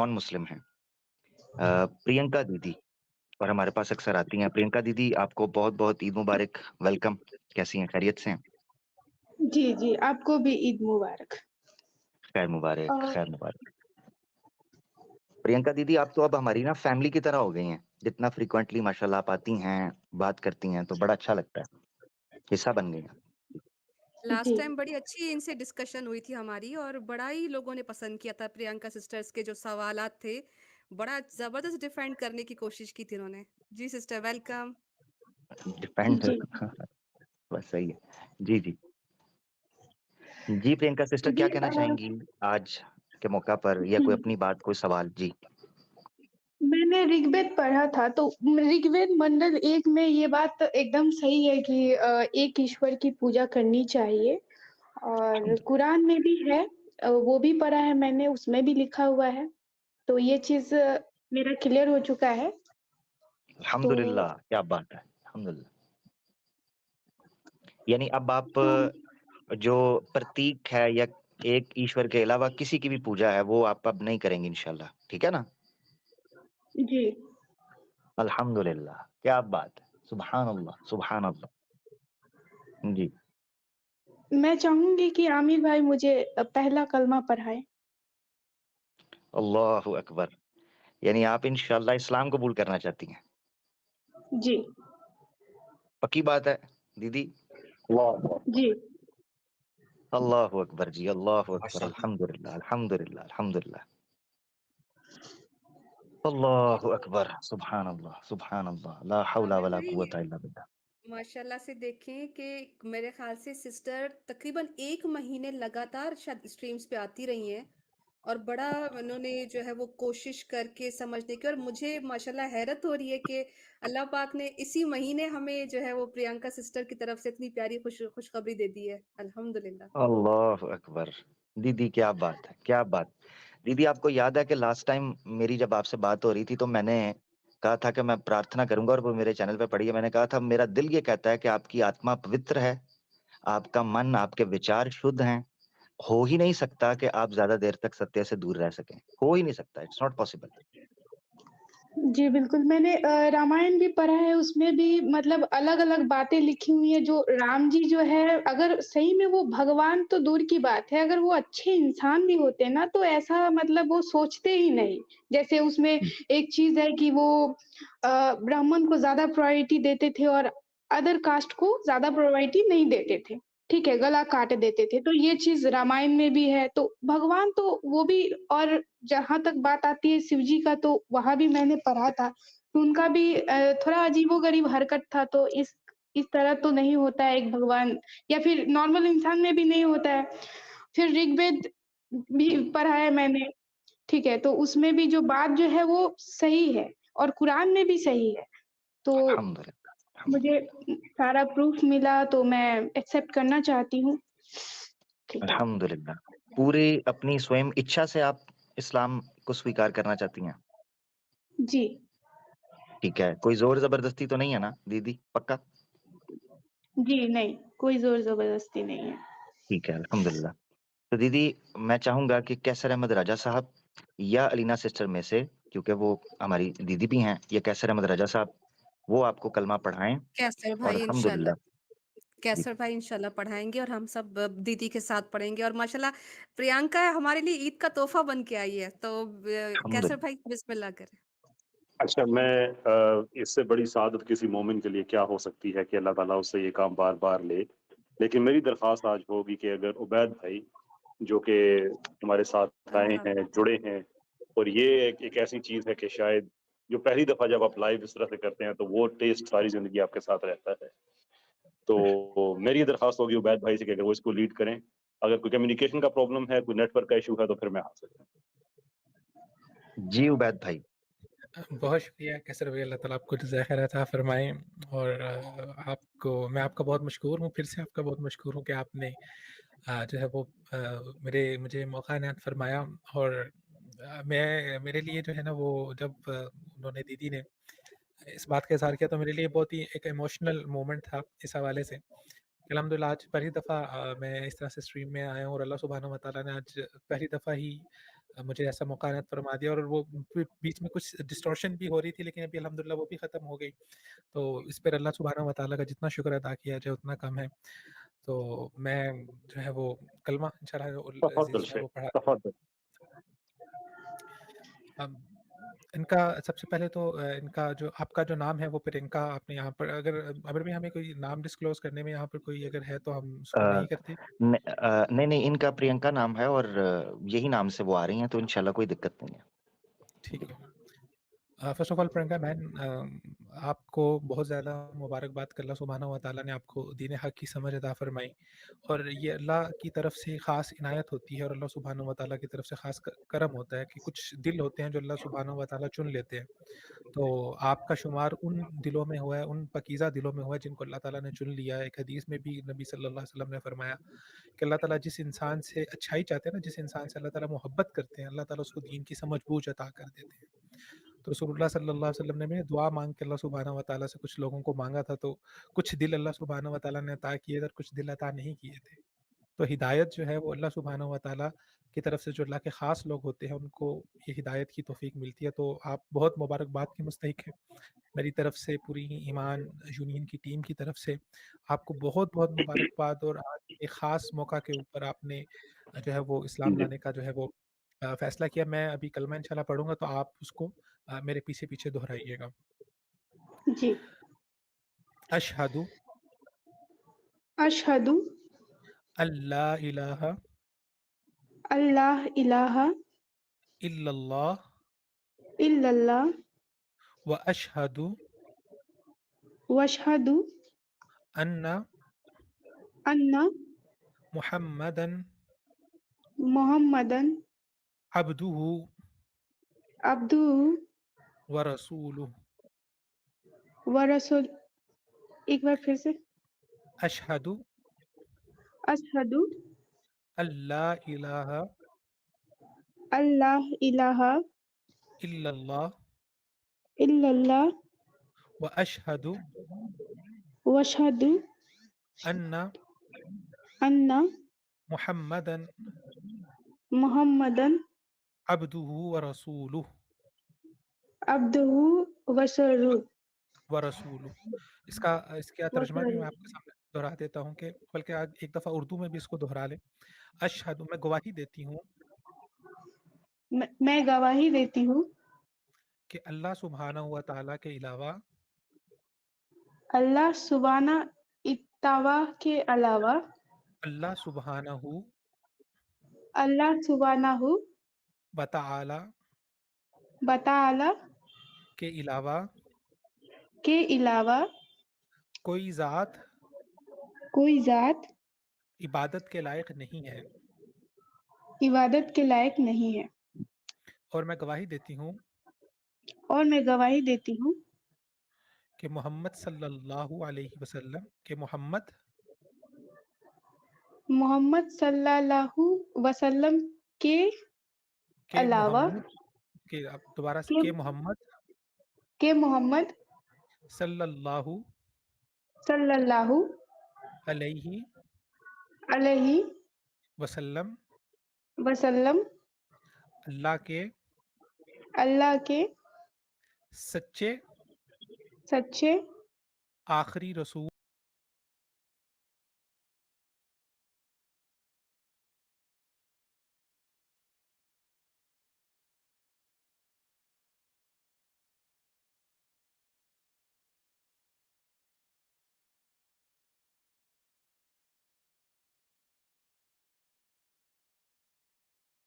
Non Muslim हैं। प्रियंका दीदी और हमारे पास अक्सर आती हैं। प्रियंका दीदी, आपको बहुत-बहुत ईद मुबारक, वेलकम। कैसी हैं? खैरियत से हैं? जी, जी, आपको भी ईद मुबारक। खैर मुबारक, अ, खैर मुबारक। प्रियंका दीदी, आप तो अब हमारी ना फैमिली की तरह हो गई हैं। जितना फ्रीक्वेंटली माशाल्लाह आप आती हैं, बात करती हैं, तो बड़ा अच्छा लगता है। हिस्सा बन गई हैं। लास्ट जी, टाइम बड़ी अच्छी इनसे डिस्कशन हुई थी हमारी और बड़ा ही लोगों ने पसंद किया था प्रियंका सिस्टर्स के जो सवालात थे, बड़ा ज़बरदस्त डिफेंड करने की कोशिश की थी उन्होंने। जी सिस्टर वेलकम। डिपेंड जी। बस सही है। जी, जी। जी, प्रियंका सिस्टर जी क्या कहना चाहेंगी आज के मौका पर या कोई अपनी बात, कोई सवाल? जी। मैंने ऋग्वेद पढ़ा था तो ऋग्वेद मंडल 1 में ये बात एकदम सही है कि एक ईश्वर की पूजा करनी चाहिए और अल्हम्दुलिल्लाह, कुरान में भी है वो भी पढ़ा है मैंने, उसमें भी लिखा हुआ है। तो ये चीज़ मेरा क्लियर हो चुका है। तो अल्हम्दुलिल्लाह, क्या बात है! अल्हम्दुलिल्लाह। यानी अब आप हाँ, जो प्रतीक है या एक ईश्वर के अलावा किसी की भी पूजा है, वो आप अब नहीं करेंगी इंशाल्लाह, ठीक है ना? जी। अल्हम्दुलिल्लाह, क्या बात है! सुभान अल्लाह, सुभान अल्लाह। जी, मैं चाहूँगी कि आमिर भाई मुझे पहला कलमा पढ़ाएँ। अल्लाहु अकबर! यानी आप इंशाल्लाह इस्लाम कबूल करना चाहती हैं। जी, पक्की बात है दीदी? जी। अल्लाहु अकबर जी, अल्लाहु अकबर, माशाल्लाह। अल्हम्दुलिल्लाह, अल्हम्दुलिल्लाह, अल्हम्दुलिल्लाह। अल्लाहु अकबर! सुभान अल्लाह, सुभान अल्लाह, ला हौला आमिर वला भाई कुव्वता इल्ला बिल्लाह। माशाल्लाह से देखें कि मेरे ख्याल से सिस्टर तकरीबन 1 महीने लगातार शायद स्ट्रीम्स पे आती रही हैं और बड़ा उन्होंने जो है वो कोशिश करके समझने की और मुझे माशाल्लाह हैरत हो रही है कि अल्लाह पाक ने इसी महीने हमें जो है वो प्रियंका सिस्टर की तरफ से इतनी प्यारी खुशखबरी दे दी है। अल्हम्दुलिल्लाह। अल्लाहु अकबर! दीदी क्या बात है, क्या बात! दीदी आपको याद है कि लास्ट टाइम मेरी जब आपसे बात हो रही थी तो मैंने कहा था कि मैं प्रार्थना करूँगा और वो मेरे चैनल पे पड़ी है। मैंने कहा था मेरा दिल ये कहता है कि आपकी आत्मा पवित्र है, आपका मन, आपके विचार शुद्ध हैं। हो ही नहीं सकता कि आप ज़्यादा देर तक सत्य से दूर रह सकें। हो ही नहीं सकता, इट्स नॉट पॉसिबल। जी, बिल्कुल, मैंने रामायण भी पढ़ा है, उसमें भी मतलब अलग-अलग बातें लिखी हुई हैं, जो राम जी जो है, अगर सही में वो भगवान तो दूर की बात है, अगर वो अच्छे इंसान भी होते ना, तो ऐसा मतलब वो सोचते ही नहीं। जैसे उसमें हुँ, एक चीज़ है कि वो ब्राह्मण को ज़्यादा प्रायोरिटी देते थे और अदर कास्ट को ज़्यादा प्रायोरिटी नहीं देते थे। ठीक है, गला काट देते थे, तो ये चीज़ रामायण में भी है, तो भगवान तो वो भी और जहाँ तक बात आती है शिव जी का तो वहाँ भी मैंने पढ़ा था, तो उनका भी थोड़ा अजीबो-गरीब हरकत था, तो इस तरह तो नहीं होता है एक भगवान या फिर नॉर्मल इंसान में भी नहीं होता है। फिर ऋग्वेद भी पढ़ा है मैंने, ठीक है, तो उसमें भी जो बात जो है वो सही है और कुरान में भी सही है। तो अल्हम्दुलिल्लाह, मुझे अल्हम्दुलिल्लाह, सारा प्रूफ़ मिला तो मैं एक्सेप्ट करना चाहती हूँ। ठीक है। अल्हम्दुलिल्लाह। पूरी अपनी स्वयं इच्छा से आप इस्लाम को स्वीकार करना चाहती हैं? जी। ठीक है, कोई ज़ोर ज़बरदस्ती तो नहीं है ना दीदी, पक्का? जी, नहीं, कोई ज़ोर-ज़बरदस्ती नहीं है। ठीक है, अल्हम्दुलिल्लाह। तो दीदी मैं चाहूँगा कि कैसर अहमद राजा साहब या अलीना सिस्टर में से क्योंकि वो हमारी दीदी भी हैं, या कैसर अहमद राजा साहब, वो आपको कलमा पढ़ाएँ कैसर और भाई इंशाल्लाह अल्हम्दुलिल्लाह जी, कैसर भाई इंशाल्लाह पढ़ाएँगे और हम सब दीदी के साथ पढ़ेंगे और माशाल्लाह प्रियंका हमारे लिए ईद का तोहफ़ा बन के आई है। तो कैसर अल्हम्दुलिल्लाह। भाई बिस्मिल्लाह करें। अच्छा, मैं इससे बड़ी सआदत किसी मोमिन के लिए क्या हो सकती है कि अल्लाह ताला उससे ये काम बार-बार ले। लेकिन मेरी दरख्वास्त आज होगी कि अगर उबैद भाई जो कि हमारे साथ आए अल्लाह हैं, जुड़े हैं और ये एक ऐसी चीज़ है कि शायद जो पहली दफ़ा जब आप लाइव इस तरह से करते हैं तो वो टेस्ट सारी ज़िंदगी आपके साथ रहता है। तो मेरी ये दरख्वास्त होगी उबैद भाई से कि अगर वो इसको लीड करें। अगर कोई कम्युनिकेशन का प्रॉब्लम है, कोई नेटवर्क का इश्यू है तो फिर मैं हाज़िर हूँ। जी, उबैद भाई। बहुत शुक्रिया कैसर भाई, अल्लाह ताला आपको जज़ाए खैर अता फ़रमाए और मैं आपका बहुत मशकूर हूँ, फिर से आपका बहुत मशकूर हूँ कि आपने जो है वो मुझे मौका इनायत फ़रमाया और मेरे लिए जो है ना वो जब उन्होंने दीदी ने इस बात का इज़हार किया तो मेरे लिए बहुत ही एक इमोशनल मोमेंट था इस हवाले से। अल्हम्दुलिल्लाह आज पहली दफ़ा मैं इस तरह से स्ट्रीम में आया हूँ और अल्लाह सुब्हानहू व तआला ने आज पहली दफ़ा ही मुझे ऐसा मौका इनायत फरमा दिया, और वो बीच में कुछ डिस्टॉर्शन भी हो रही थी, लेकिन अभी अल्हम्दुलिल्लाह वो भी ख़त्म हो गई। तो इस पर अल्लाह सुब्हानहू व तआला का जितना शुक्र अदा किया जाए उतना कम है। तो मैं जो है वो कलमा इंशाअल्लाह अज़ीज़ तफद्दल जो है शेख, वो पढ़ा। तफद्दल। अब इनका सबसे पहले तो इनका जो आपका जो नाम है वो प्रियंका, आपने यहाँ पर अगर भी हमें कोई नाम डिस्क्लोज़ करने में यहाँ पर कोई अगर है तो हम उसको नहीं करते। नहीं, नहीं, इनका प्रियंका नाम है और यही नाम से वो आ रही हैं, तो इंशाल्लाह कोई दिक्कत नहीं है। ठीक है। फ़र्स्ट ऑफ़ ऑल प्रियंका बहन, आपको बहुत ज़्यादा मुबारकबाद कि अल्लाह सुब्हानहू व तआला ने आपको दीन हक़ की समझ अता फ़रमाई, और ये अल्लाह की तरफ से ख़ास इनायत होती है, और अल्लाह सुब्हानहू व तआला की तरफ से ख़ास करम होता है कि कुछ दिल होते हैं जो अल्लाह सुब्हानहू व तआला चुन लेते हैं। तो आपका शुमार उन दिलों में हुआ है, उन पाकीज़ा दिलों में हुआ है जिनको अल्लाह ताला ने चुन लिया है। एक हदीस में भी नबी सल्लल्लाहु अलैहि वसल्लम ने फ़रमाया कि अल्लाह ताला जिस इंसान से अच्छाई चाहते हैं ना, जिस इंसान से अल्लाह ताला मोहब्बत करते हैं, अल्लाह ताला उसको दीन की समझ-बूझ अता कर देते हैं। तो रसूलुल्लाह सल्लल्लाहु अलैहि वसल्लम ने भी दुआ माँग के अल्लाह सुब्हानहू व तआला से कुछ लोगों को माँगा था, तो कुछ दिल अल्लाह सुब्हानहू व तआला ने अता किए थे और कुछ दिल अता नहीं किए थे। तो हिदायत जो है वो अल्लाह सुब्हानहू व तआला की तरफ से जो अल्लाह के ख़ास लोग होते हैं उनको ये हिदायत की तौफ़ीक मिलती है। तो आप बहुत मुबारकबाद के मुस्तहिक हैं। मेरी तरफ से, पूरी ईमान यूनियन की टीम की तरफ से आपको बहुत-बहुत मुबारकबाद, और आज एक ख़ास मौका के ऊपर आपने जो है वो इस्लाम जी। लाने का जो है वो फ़ैसला किया। मैं अभी कलमा इंशाअल्लाह पढ़ूँगा, तो आप उसको मेरे पीछे-पीछे दोहराइएगा। जी। अशहदु अशहदु अल्ला इलाहा अल्लाह इलाहा इल्लल्लाह इल्लल्लाह व अशहदु वशहदु अन्ना अन्ना मुहम्मदन मोहम्मदन अब्दुहु अब्दुहु व रसूलुहु। व रसूल। एक बार फिर से। अशहदु अशहदु अल्ला इलाहा अल्लाह इलाहा इल्लल्लाह इल्लल्लाह व अशहदु वशहदु अन्ना अन्ना मुहम्मदन मोहम्मदन अब्दुहु व रसूलुहु अब्दुहु व रसूलुहु। इसका तर्जुमा भी मैं आपके सामने दोहरा देता हूँ, कि बल्कि आज एक दफ़ा उर्दू में भी इसको दोहरा लें। अशहदु, मैं गवाही देती हूँ मैं गवाही देती हूँ कि अल्लाह सुब्हानहू व तआला के अलावा अल्लाह सुबाना इत्तावा के अलावा अल्लाह सुब्हानहू अल्लाह सुबानाहु व तआला बताला के अलावा के अलावा कोई ज़ात कोई जात इबादत के लायक नहीं है, इबादत के लायक नहीं है। और मैं गवाही देती हूँ और मैं गवाही देती हूँ कि मोहम्मद सल्लल्लाहु अलैहि वसल्लम के मोहम्मद मोहम्मद सल्लल्लाहु वसल्लम के के अलावा मोहम्मद के अब दोबारा से के, के मोहम्मद के मोहम्मद सल्लल्लाहु सल्लल्लाहु अलैहि अलैहि वसल्लम वसल्लम अल्लाह के सच्चे सच्चे आखिरी रसूल